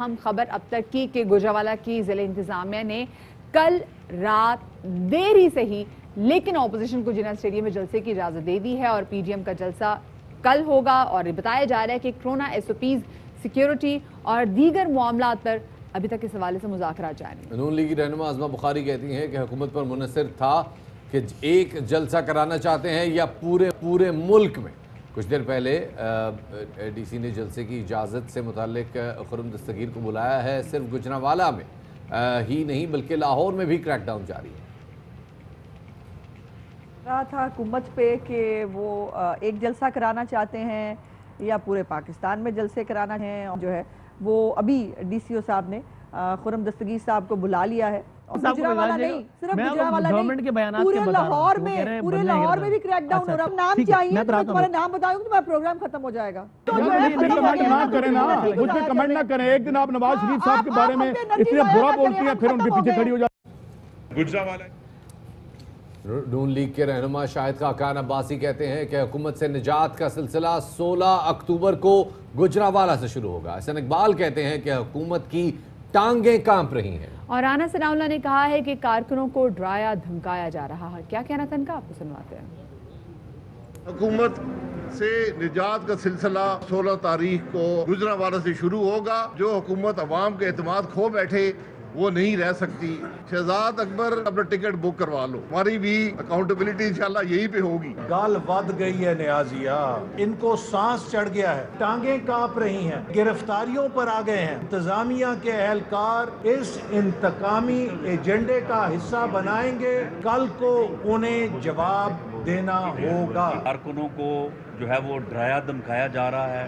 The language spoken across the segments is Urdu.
ہم خبر اب تک کی کہ گوجرانوالہ کی ضلع انتظامیہ نے کل رات دیر ہی سے ہی لیکن اپوزیشن کو جنرل اسٹیڈیم میں جلسے کی اجازت دے دی ہے اور پی ڈی ایم کا جلسہ کل ہوگا اور بتایا جا رہا ہے کہ corona S O Ps security اور دیگر معاملات پر ابھی تک اس حوالے سے مذاکرات جاری ہیں۔ نون لیگ کی رہنما عظمہ بخاری کہتی ہیں کہ حکومت پر منحصر تھا کہ ایک جلسہ کرانا چاہتے ہیں یا پورے ملک میں۔ کچھ دیر پہلے ڈی سی نے جلسے کی اجازت سے متعلق خرم دستگیر کو بلایا ہے۔ صرف گوجرانوالہ میں ہی نہیں بلکہ لاہور میں بھی کریک ڈاؤن جاری ہے۔ رہا تھا حکومت پہ کہ وہ ایک جلسہ کرانا چاہتے ہیں یا پورے پاکستان میں جلسے کرانا ہیں، جو ہے وہ ابھی ڈی سی او صاحب نے خرم دستگیر صاحب کو بلا لیا ہے۔ گوجرانوالہ نہیں، صرف گوجرانوالہ نہیں، پورے لاہور میں بھی کریک ڈاؤن ہو رہا ہے۔ نام چاہیے تو میں تمہارا نام بتاؤں گی، تمہارا پروگرام ختم ہو جائے گا۔ مجھ پہ کمنٹ نہ کریں، ایک دن آپ نواز شریف صاحب کے بارے میں اتنا برا بولتی ہیں پھر ان کے پیچھے کھڑی ہو جاتی۔ گوجرانوالہ نون لیگ کے رہنما شاہد خاقان عباسی کہتے ہیں کہ حکومت سے نجات کا سلسلہ 16 اکتوبر کو گوجرانوالہ سے شروع ہوگا۔ حسن اقبال کہتے ہیں کہ حکومت کی ٹانگیں کانپ رہی ہیں، اور رانا ثناء اللہ نے کہا ہے کہ کارکنوں کو ڈرایا دھمکایا جا رہا ہے۔ کیا کہنا تھا ان کا، آپ کو سنواتے ہیں۔ حکومت سے نجات کا سلسلہ 16 تاریخ کو گوجرانوالہ سے شروع ہوگا۔ جو حکومت عوام کے اعتماد کھو بیٹھے وہ نہیں رہ سکتی۔ شہزاد اکبر اپنا ٹکٹ بک کروا لو، ہماری بھی اکاؤنٹیبلٹی انشاءاللہ یہی پہ ہوگی۔ گال ود گئی ہے نیازیہ، ان کو سانس چڑھ گیا ہے، ٹانگیں کانپ رہی ہیں، گرفتاریوں پر آ گئے ہیں۔ انتظامیہ کے اہلکار اس انتقامی ایجنڈے کا حصہ بنائیں گے، کل کو انہیں جواب دینا ہوگا۔ کارکنوں کو جو ہے وہ ڈرایا دھمکایا جا رہا ہے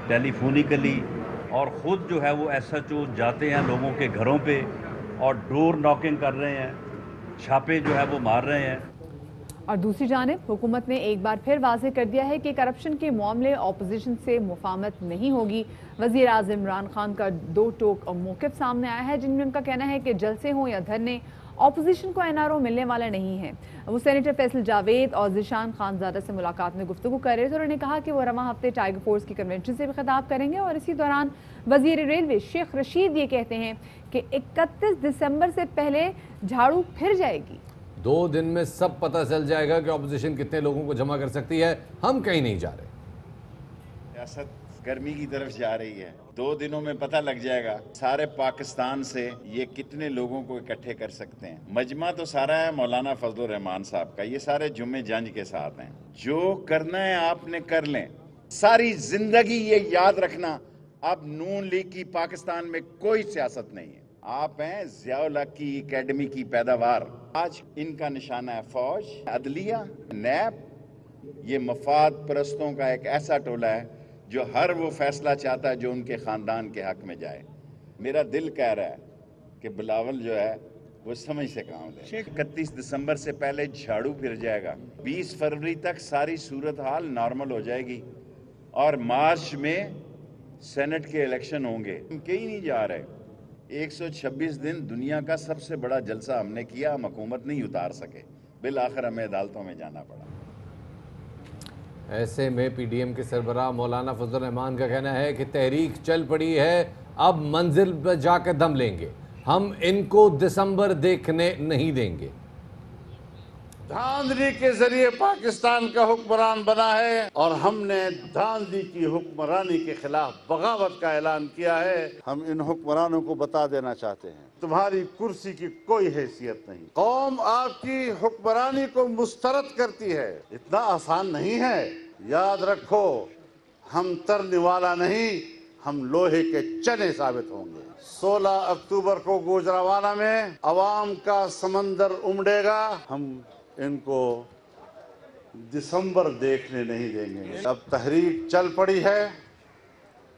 ٹیلی فونیکلی، اور خود جو ہے وہ ایس ایچ او جاتے ہیں لوگوں کے گھروں پہ اور ڈور ناکنگ کر رہے ہیں، چھاپے جو ہے وہ مار رہے ہیں۔ اور دوسری جانب حکومت نے ایک بار پھر واضح کر دیا ہے کہ کرپشن کے معاملے اپوزیشن سے مفاہمت نہیں ہوگی۔ وزیر اعظم عمران خان کا دو ٹوک موقف سامنے آیا ہے جن میں ان کا کہنا ہے کہ جلسے ہوں یا دھرنے، اپوزیشن کو این آر او ملنے والا نہیں ہے۔ وہ سینیٹر فیصل جاوید اور ذیشان خانزادہ سے ملاقات میں گفتگو کر رہے تھے اور انہوں نے کہا کہ وہ رواں ہفتے ٹائیگر فورس کی کنونشن سے بھی خطاب کریں گے، اور اسی دوران وزیر ریلوے شیخ رشید یہ کہتے ہیں کہ 31 دسمبر سے پہلے جھاڑو پھر جائے گی۔ 2 دن میں سب پتہ چل جائے گا کہ اپوزیشن کتنے لوگوں کو جمع کر سکتی ہے، ہم کہیں نہیں جا رہے۔ ریاست گرمی کی طرف جا رہی ہے، 2 دنوں میں پتہ لگ جائے گا سارے پاکستان سے یہ کتنے لوگوں کو اکٹھے کر سکتے ہیں۔ مجمع تو سارا ہے مولانا فضل الرحمان صاحب کا، یہ سارے جمعہ جنج کے ساتھ ہیں۔ جو کرنا ہے آپ نے کر لیں، ساری زندگی یہ یاد رکھنا اب نون لیگ کی پاکستان میں کوئی سیاست نہیں ہے۔ آپ ہیں ضیاء الحق کی اکیڈمی کی پیداوار۔ آج ان کا نشانہ ہے فوج، عدلیہ، نیب۔ یہ مفاد پرستوں کا ایک ایسا ٹولہ ہے جو ہر وہ فیصلہ چاہتا ہے جو ان کے خاندان کے حق میں جائے۔ میرا دل کہہ رہا ہے کہ بلاول جو ہے وہ سمجھ سے کام لے۔ 31 دسمبر سے پہلے جھاڑو پھر جائے گا، 20 فروری تک ساری صورتحال نارمل ہو جائے گی، اور مارچ میں سینٹ کے الیکشن ہوں گے۔ ہم کہیں نہیں جا رہے۔ 126 دن دنیا کا سب سے بڑا جلسہ ہم نے کیا، ہم حکومت نہیں اتار سکے، بالآخر ہمیں عدالتوں میں جانا پڑا۔ ایسے میں پی ڈی ایم کے سربراہ مولانا فضل الرحمان کا کہنا ہے کہ تحریک چل پڑی ہے، اب منزل پر جا کے دم لیں گے، ہم ان کو دسمبر دیکھنے نہیں دیں گے۔ دھاندلی کے ذریعے پاکستان کا حکمران بنا ہے اور ہم نے دھاندلی کی حکمرانی کے خلاف بغاوت کا اعلان کیا ہے۔ ہم ان حکمرانوں کو بتا دینا چاہتے ہیں تمہاری کرسی کی کوئی حیثیت نہیں، قوم آپ کی حکمرانی کو مسترد کرتی ہے، اتنا آسان نہیں ہے۔ یاد رکھو، ہم ترنے والا نہیں، ہم لوہے کے چنے ثابت ہوں گے۔ 16 اکتوبر کو گوجرانوالہ میں عوام کا سمندر امڑے گا، ہم ان کو دسمبر دیکھنے نہیں دیں گے۔ اب تحریک چل پڑی ہے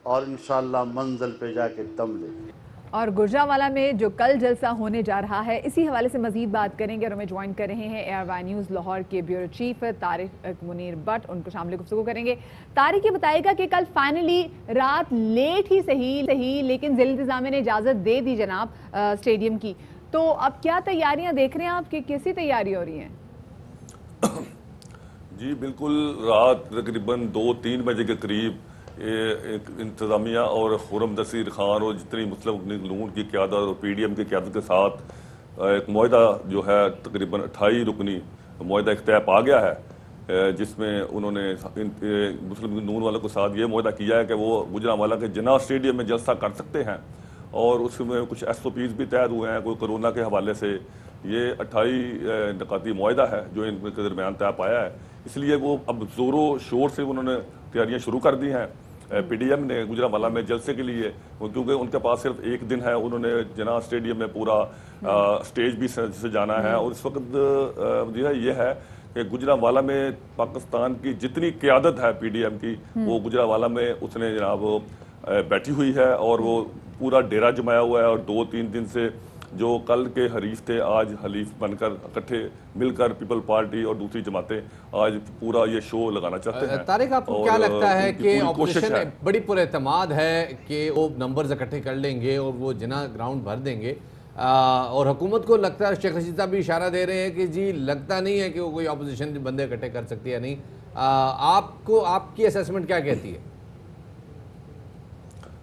اور انشاءاللہ منزل پہ جا کے دم لیں گے۔ اور گوجرانوالہ میں جو کل جلسہ ہونے جا رہا ہے اسی حوالے سے مزید بات کریں گے، اور ہمیں جوائن کر رہے ہیں ایئر وائی نیوز لاہور کے بیورو چیف طارق منیر بٹ، ان کو شامل گفتگو کریں گے۔ طارق یہ بتائے گا کہ کل فائنلی رات لیٹ ہی صحیح لیکن ضلع انتظامیہ نے اجازت دے دی جناب اسٹیڈیم کی، تو اب کیا تیاریاں دیکھ رہے ہیں آپ کہ کیسی تیاری ہو رہی ہیں؟ جی بالکل، رات تقریباً 2-3 بجے کے قریب انتظامیہ اور خرم نصیر خان اور جتنی مسلم لیگ نون کی قیادت اور پی ڈی ایم کی قیادت کے ساتھ ایک معاہدہ جو ہے تقریباً 28 رکنی معاہدہ ایک طے پا گیا ہے، جس میں انہوں نے مسلم لیگ نون والوں کے ساتھ یہ معاہدہ کیا ہے کہ وہ گوجرانوالہ کے جناح اسٹیڈیم میں جلسہ کر سکتے ہیں، اور اس میں کچھ ایس او پیز بھی طے ہوئے ہیں کوئی کرونا کے حوالے سے۔ یہ 28 نکاتی معاہدہ ہے جو ان کے درمیان طے پایا ہے، اس لیے وہ اب زور و شور سے انہوں نے تیاریاں شروع کر دی ہیں پی ڈی ایم نے گوجرانوالہ میں جلسے کے لیے، کیونکہ ان کے پاس صرف ایک دن ہے، انہوں نے جناح اسٹیڈیم میں پورا اسٹیج بھی سے جانا ہے، اور اس وقت یہ ہے کہ گوجرانوالہ میں پاکستان کی جتنی قیادت ہے پی ڈی ایم کی وہ گوجرانوالہ میں اس نے جناب بیٹھی ہوئی ہے، اور وہ پورا ڈیرا جمایا ہوا ہے، اور 2-3 دن سے جو کل کے حریف تھے آج حلیف بن کر اکٹھے مل کر پیپل پارٹی اور دوسری جماعتیں آج پورا یہ شو لگانا چاہتے ہیں۔ طارق، آپ کو کیا لگتا ہے کہ اپوزیشن بڑی پر اعتماد ہے کہ وہ نمبرز اکٹھے کر لیں گے اور وہ جناح گراؤنڈ بھر دیں گے، اور حکومت کو لگتا ہے، شیخ رشید صاحب بھی اشارہ دے رہے ہیں کہ جی لگتا نہیں ہے کہ وہ کوئی اپوزیشن بندے اکٹھے کر سکتی ہے؟ نہیں، آپ کی اسیسمنٹ کیا کہتی ہے؟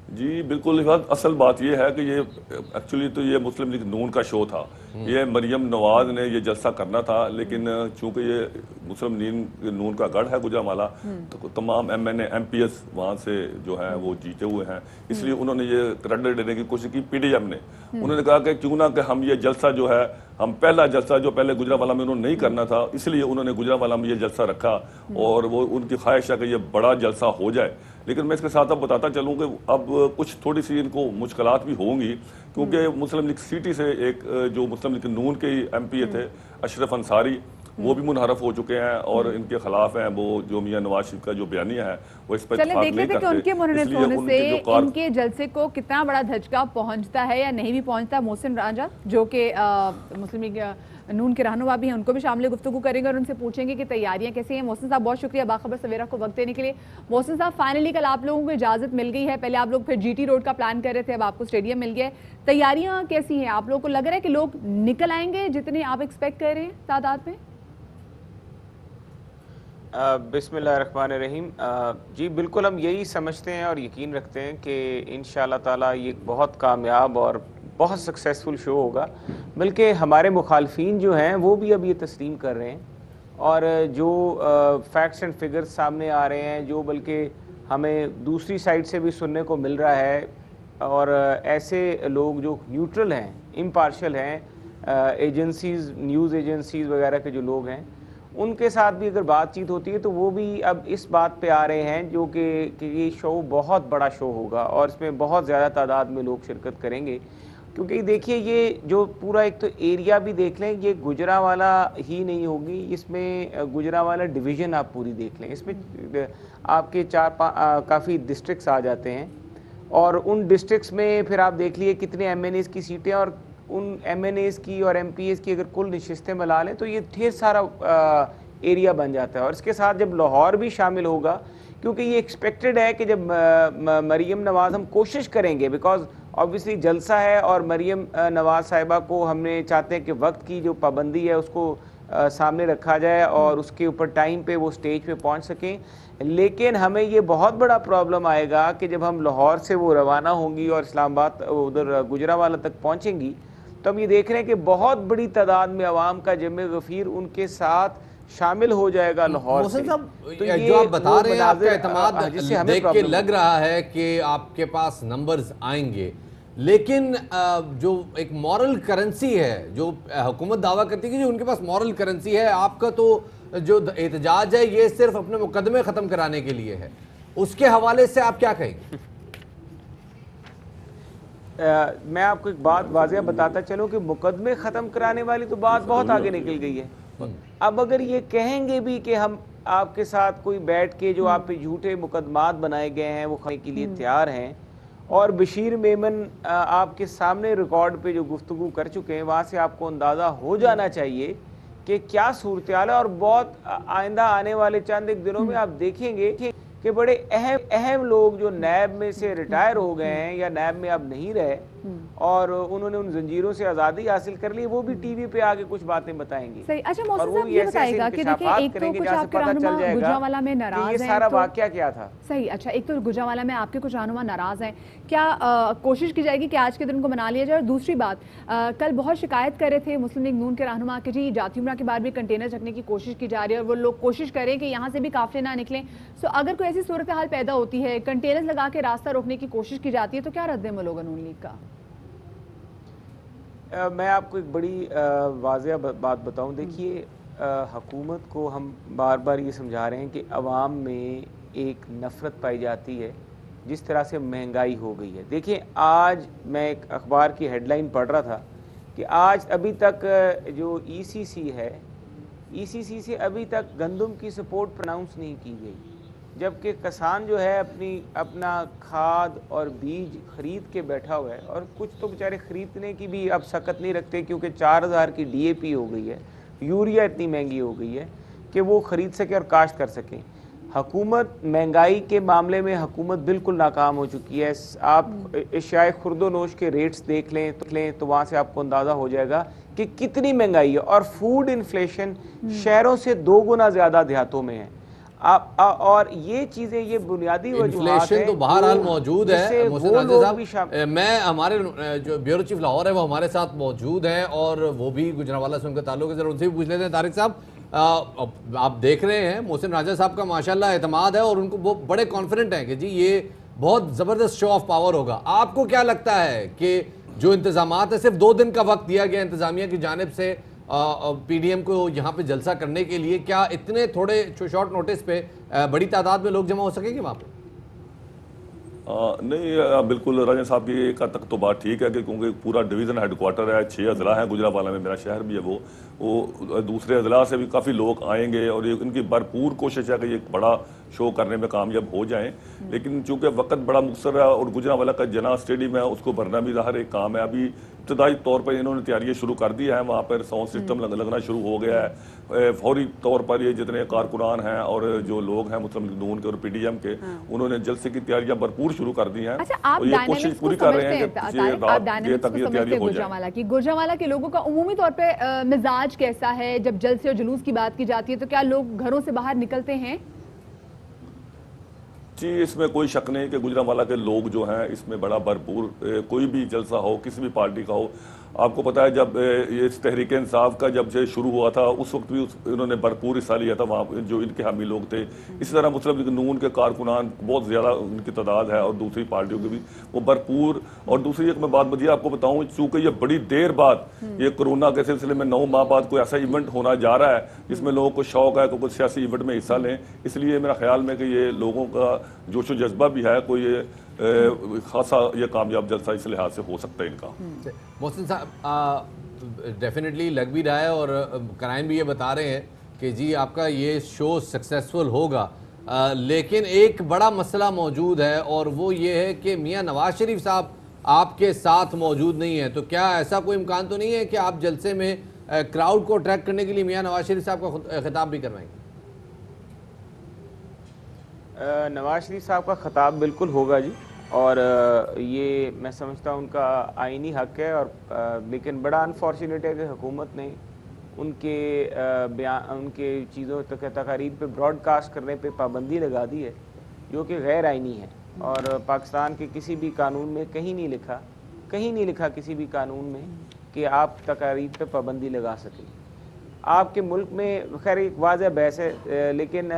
جی بالکل، اصل بات یہ ہے کہ یہ ایکچولی تو یہ مسلم لیگ نون کا شو تھا، یہ مریم نواز نے یہ جلسہ کرنا تھا، لیکن چونکہ یہ مسلم لیگ نون کا گڑھ ہے گوجرانوالہ، تو تمام M N A M P S وہاں سے جو ہیں وہ جیتے ہوئے ہیں، اس لیے انہوں نے یہ کریڈٹ دینے کی کوشش کی پی ڈی ایم نے۔ انہوں نے کہا کہ کیوں نہ کہ ہم یہ جلسہ جو ہے، ہم پہلا جلسہ جو پہلے گوجرانوالہ میں انہوں نے نہیں کرنا تھا، اس لیے انہوں نے گوجرانوالہ میں یہ جلسہ رکھا، اور وہ ان کی خواہش ہے کہ یہ بڑا جلسہ ہو جائے۔ لیکن میں اس کے ساتھ اب بتاتا چلوں کہ اب کچھ تھوڑی سی ان کو مشکلات بھی ہوں گی، کیونکہ مسلم لیگ سٹی سے ایک جو مسلم لیگ نون کے ایم پی اے تھے اشرف انصاری، وہ بھی منحرف ہو چکے ہیں اور ان کے خلاف ہیں، وہ جو میاں نواز شریف کا جو بیانیہ ہے وہ اس پر اتفاق نہیں کرتے۔ کہ ان کے منحرف ہونے سے ان کے جلسے کو کتنا بڑا دھچکا پہنچتا ہے یا نہیں بھی پہنچتا؟ محسن رانجھا جو کہ مسلم لیگ نون کے رہنما بھی ہیں، ان کو بھی شامل گفتگو کریں گے اور ان سے پوچھیں گے کہ تیاریاں کیسی ہیں۔ محسن صاحب بہت شکریہ باخبر سویرا کو وقت دینے کے لیے۔ محسن صاحب، فائنلی کل آپ لوگوں کو اجازت مل گئی ہے، پہلے آپ لوگ پھر جی ٹی روڈ کا پلان کر رہے تھے، اب آپ کو اسٹیڈیم مل گیا ہے، تیاریاں کیسی ہیں؟ آپ لوگوں کو لگ رہا ہے کہ لوگ نکل آئیں گے جتنے آپ ایکسپیکٹ کر رہے ہیں تعداد میں؟ بسم اللہ الرحمن الرحیم، جی بالکل ہم یہی سمجھتے ہیں اور یقین رکھتے ہیں کہ انشاءاللہ تعالی یہ بہت کامیاب اور بہت سکسیسفل شو ہوگا، بلکہ ہمارے مخالفین جو ہیں وہ بھی اب یہ تسلیم کر رہے ہیں، اور جو فیکٹس اینڈ فگرز سامنے آ رہے ہیں، جو بلکہ ہمیں دوسری سائڈ سے بھی سننے کو مل رہا ہے، اور ایسے لوگ جو نیوٹرل ہیں، امپارشل ہیں، ایجنسیز، نیوز ایجنسیز وغیرہ کے جو لوگ ہیں، ان کے ساتھ بھی اگر بات چیت ہوتی ہے تو وہ بھی اب اس بات پہ آ رہے ہیں جو کہ یہ شو بہت بڑا شو ہوگا اور اس میں بہت زیادہ تعداد میں لوگ شرکت کریں گے، کیونکہ دیکھیے یہ جو پورا ایک تو ایریا بھی دیکھ لیں، یہ گوجرانوالہ ہی نہیں ہوگی، اس میں گوجرانوالہ ڈویژن آپ پوری دیکھ لیں، اس میں آپ کے کافی ڈسٹرکٹس آ جاتے ہیں، اور ان ڈسٹرکٹس میں پھر آپ دیکھ لیے کتنے ایم این ایز کی سیٹیں، اور ان ایم این ایز کی اور ایم پی ایز کی اگر کل نشستیں ملا لیں تو یہ ڈھیر سارا ایریا بن جاتا ہے، اور اس کے ساتھ جب لاہور بھی شامل ہوگا، کیونکہ یہ ایکسپیکٹڈ ہے کہ جب مریم نواز ہم کوشش کریں گے، بیکاز آبویسلی جلسہ ہے اور مریم نواز صاحبہ کو ہم نے چاہتے ہیں کہ وقت کی جو پابندی ہے اس کو سامنے رکھا جائے اور اس کے اوپر ٹائم پہ وہ سٹیج پہ پہنچ سکیں، لیکن ہمیں یہ بہت بڑا پرابلم آئے گا کہ جب ہم لاہور سے وہ روانہ ہوں گی اور اسلام آباد ادھر گوجرانوالہ تک پہنچیں گی، تو ہم یہ دیکھ رہے ہیں کہ بہت بڑی تعداد میں عوام کا جمع غفیر ان کے ساتھ شامل ہو جائے گا لاہور سے۔ جو آپ بتا رہے ہیں، آپ کا اعتماد دیکھ کے لگ رہا ہے کہ آپ کے پاس نمبرز آئیں گے، لیکن جو ایک مورل کرنسی ہے جو حکومت دعویٰ کرتی ہے کہ ان کے پاس مورل کرنسی ہے، آپ کا تو جو احتجاج ہے یہ صرف اپنے مقدمے ختم کرانے کے لیے ہے، اس کے حوالے سے آپ کیا کہیں گے؟ میں آپ کو ایک بات واضح بتاتا چلوں کہ مقدمے ختم کرانے والی تو بات بہت آگے نکل گئی ہے۔ اب اگر یہ کہیں گے بھی کہ ہم آپ کے ساتھ کوئی بیٹھ کے جو آپ پہ جھوٹے مقدمات بنائے گئے ہیں وہ کھانے کے لیے تیار ہیں، اور بشیر میمن آپ کے سامنے ریکارڈ پہ جو گفتگو کر چکے ہیں، وہاں سے آپ کو اندازہ ہو جانا چاہیے کہ کیا صورتحال ہے، اور بہت آئندہ آنے والے چند ایک دنوں میں آپ دیکھیں گے کہ کہ بڑے اہم لوگ جو نیب میں سے ریٹائر ہو گئے ہیں یا نیب میں اب نہیں رہے اور انہوں نے ان زنجیروں سے آزادی حاصل کر لی، وہ بھی ٹی وی پہ آگے کچھ باتیں بتائیں گے۔ صحیح۔ اچھا محسن صاحب یہ بتائے گا کہ دیکھیں ایک تو کچھ آپ کے رہنما گجرانوالہ میں ناراض ہیں، یہ سارا واقعہ کیا تھا؟ صحیح۔ اچھا ایک تو گجرانوالہ میں آپ کے کچھ رہنما ناراض ہیں، کیا کوشش کی جائے گی کہ آج کے دن کو منا لیا جائے؟ اور دوسری بات، کل بہت شکایت کر رہے تھے مسلم لیگ نون کے رہنما کہ جی جاتی عمرہ کے بعد بھی کنٹینر چکنے کی کوشش کی جا رہی ہے اور وہ لوگ کوشش کریں کہ یہاں سے بھی قافلے نہ نکلیں۔ سو اگر کوئی ایسی صورتحال پیدا ہوتی ہے، کنٹینر لگا کے راستہ روکنے کی کوشش کی جاتی ہے، تو کیا رد عمل ہوگا نون لیگ کا؟ میں آپ کو ایک بڑی واضح بات بتاؤں، دیکھیے حکومت کو ہم بار بار یہ سمجھا رہے ہیں کہ عوام میں ایک نفرت پائی جاتی ہے جس طرح سے مہنگائی ہو گئی ہے۔ دیکھیں آج میں ایک اخبار کی ہیڈ لائن پڑھ رہا تھا کہ آج ابھی تک جو ای سی سی ہے، ای سی سی سے ابھی تک گندم کی سپورٹ پرناؤنس نہیں کی گئی، جبکہ کسان جو ہے اپنا کھاد اور بیج خرید کے بیٹھا ہوا ہے، اور کچھ تو بیچارے خریدنے کی بھی اب سکت نہیں رکھتے کیونکہ 4000 کی ڈی اے پی ہو گئی ہے، یوریا اتنی مہنگی ہو گئی ہے کہ وہ خرید سکے اور کاشت کر سکیں۔ حکومت مہنگائی کے معاملے میں حکومت بالکل ناکام ہو چکی ہے۔ آپ اشیاء خرد و نوش کے ریٹس دیکھ لیں تو وہاں سے آپ کو اندازہ ہو جائے گا کہ کتنی مہنگائی ہے، اور فوڈ انفلیشن شہروں سے 2 گنا زیادہ دیہاتوں میں ہے۔ اور یہ چیزیں، یہ بنیادی وجوہات ہیں، انفلیشن تو بہرحال موجود ہے۔ محسن راجہ صاحب، میں ہمارے جو بیورو چیف لاہور ہے وہ ہمارے ساتھ موجود ہیں اور وہ بھی گجرانوالہ سے ان کا تعلق ہے، ذرا ان سے بھی پوچھ لیتے ہیں۔ طارق صاحب، آپ دیکھ رہے ہیں محسن راجہ صاحب کا ماشاءاللہ اعتماد ہے اور ان کو وہ بڑے کانفیڈنٹ ہیں کہ جی یہ بہت زبردست شو آف پاور ہوگا۔ آپ کو کیا لگتا ہے کہ جو انتظامات ہے، صرف 2 دن کا وقت دیا گیا انتظامیہ کی جانب سے پی ڈی ایم کو یہاں پہ جلسہ کرنے کے لیے، کیا اتنے تھوڑے شارٹ نوٹس پہ بڑی تعداد میں لوگ جمع ہو سکیں گے وہاں پہ؟ نہیں، بالکل راجہ صاحب کی ایک حد تک تو بات ٹھیک ہے کہ کیونکہ پورا ڈویژن ہیڈ کوارٹر ہے، 6 اضلاع ہیں گجرانوالہ میں، میرا شہر بھی ہے، وہ دوسرے اضلاع سے بھی کافی لوگ آئیں گے اور ان کی بھرپور کوشش ہے کہ یہ ایک بڑا شو کرنے میں کامیاب ہو جائیں، لیکن چونکہ وقت بڑا مختصر ہے اور گجرانوالہ کا جناح اسٹیڈیم ہے اس کو بھرنا بھی ظاہر ایک کام ہے۔ ابھی ابتدائی طور پر انہوں نے تیاریاں شروع کر دی ہیں، وہاں پر ساؤنڈ سسٹم لگنا شروع ہو گیا ہے، فوری طور پر یہ جتنے کارکنان ہیں اور جو لوگ ہیں مسلم لیگ نون کے اور پی ڈی ایم کے، انہوں نے جلسے کی تیاریاں بھرپور شروع کر دی ہیں اور یہ کوشش پوری کر رہے ہیں کہ رات یہ تک یہ تیاری ہو جائے۔ گجرانوالہ کے لوگوں کا عمومی طور پہ مزاج کیسا ہے جب جلسے اور جلوس کی بات کی جاتی ہے؟ تو کیا لوگ گھروں سے باہر نکلتے ہیں؟ جی اس میں کوئی شک نہیں کہ گجرانوالہ کے لوگ جو ہیں اس میں بڑا بھرپور، کوئی بھی جلسہ ہو کسی بھی پارٹی کا ہو، آپ کو پتا ہے جب یہ تحریک انصاف کا جب شروع ہوا تھا اس وقت بھی انہوں نے بھرپور حصہ لیا تھا وہاں جو ان کے حامی لوگ تھے۔ اسی طرح مسلم لیگ نون کے کارکنان بہت زیادہ ان کی تعداد ہے اور دوسری پارٹیوں کے بھی وہ بھرپور۔ اور دوسری ایک میں بات بتائیے آپ کو بتاؤں، چونکہ یہ بڑی دیر بعد یہ کورونا کے سلسلے میں 9 ماہ بعد کوئی ایسا ایونٹ ہونا جا رہا ہے جس میں لوگوں کو شوق ہے کہ کوئی سیاسی ایونٹ میں حصہ لیں، اس لیے میرا خیال میں کہ یہ لوگوں کا جوش و جذبہ بھی ہے، کوئی خاصا یہ کامیاب جلسہ اس لحاظ سے ہو سکتا ہے ان کا۔ محسن صاحب، ڈیفینیٹلی لگ بھی رہا ہے اور کرائم بھی یہ بتا رہے ہیں کہ جی آپ کا یہ شو سکسیسفل ہوگا، لیکن ایک بڑا مسئلہ موجود ہے اور وہ یہ ہے کہ میاں نواز شریف صاحب آپ کے ساتھ موجود نہیں ہیں، تو کیا ایسا کوئی امکان تو نہیں ہے کہ آپ جلسے میں کراؤڈ کو اٹریکٹ کرنے کے لیے میاں نواز شریف صاحب کا خطاب بھی کروائیں گے؟ نواز شریف صاحب کا خطاب بالکل ہوگا جی، اور یہ میں سمجھتا ہوں ان کا آئینی حق ہے، اور لیکن بڑا انفارچونیٹ ہے کہ حکومت نے ان کے چیزوں تقاریر پہ براڈ کاسٹ کرنے پہ پابندی لگا دی ہے جو کہ غیر آئینی ہے، اور پاکستان کے کسی بھی قانون میں کہیں نہیں لکھا کسی بھی قانون میں کہ آپ تقاریر پہ پابندی لگا سکیں۔ آپ کے ملک میں خیر ایک واضح بحث ہے، لیکن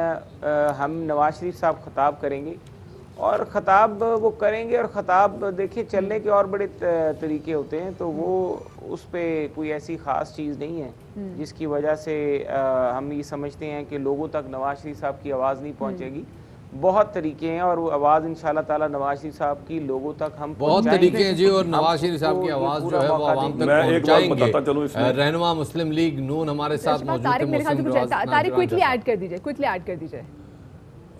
ہم نواز شریف صاحب خطاب کریں گے اور خطاب وہ کریں گے، اور خطاب دیکھیں چلنے کے اور بڑے طریقے ہوتے ہیں، تو وہ اس پہ کوئی ایسی خاص چیز نہیں ہے جس کی وجہ سے ہم یہ سمجھتے ہیں کہ لوگوں تک نواز شریف صاحب کی آواز نہیں پہنچے گی۔ بہت طریقے ہیں اور وہ آواز انشاءاللہ تعالی نواز شریف صاحب کی لوگوں تک ہم بہت طریقے ہیں جی، اور نواز شریف صاحب کی آواز جو ہے وہ عوام تک پہنچائیں گے۔ رہنما مسلم لیگ نون ہمارے ساتھ موجود تھے۔ طارق کوئکلی ایڈ کر دیجئے۔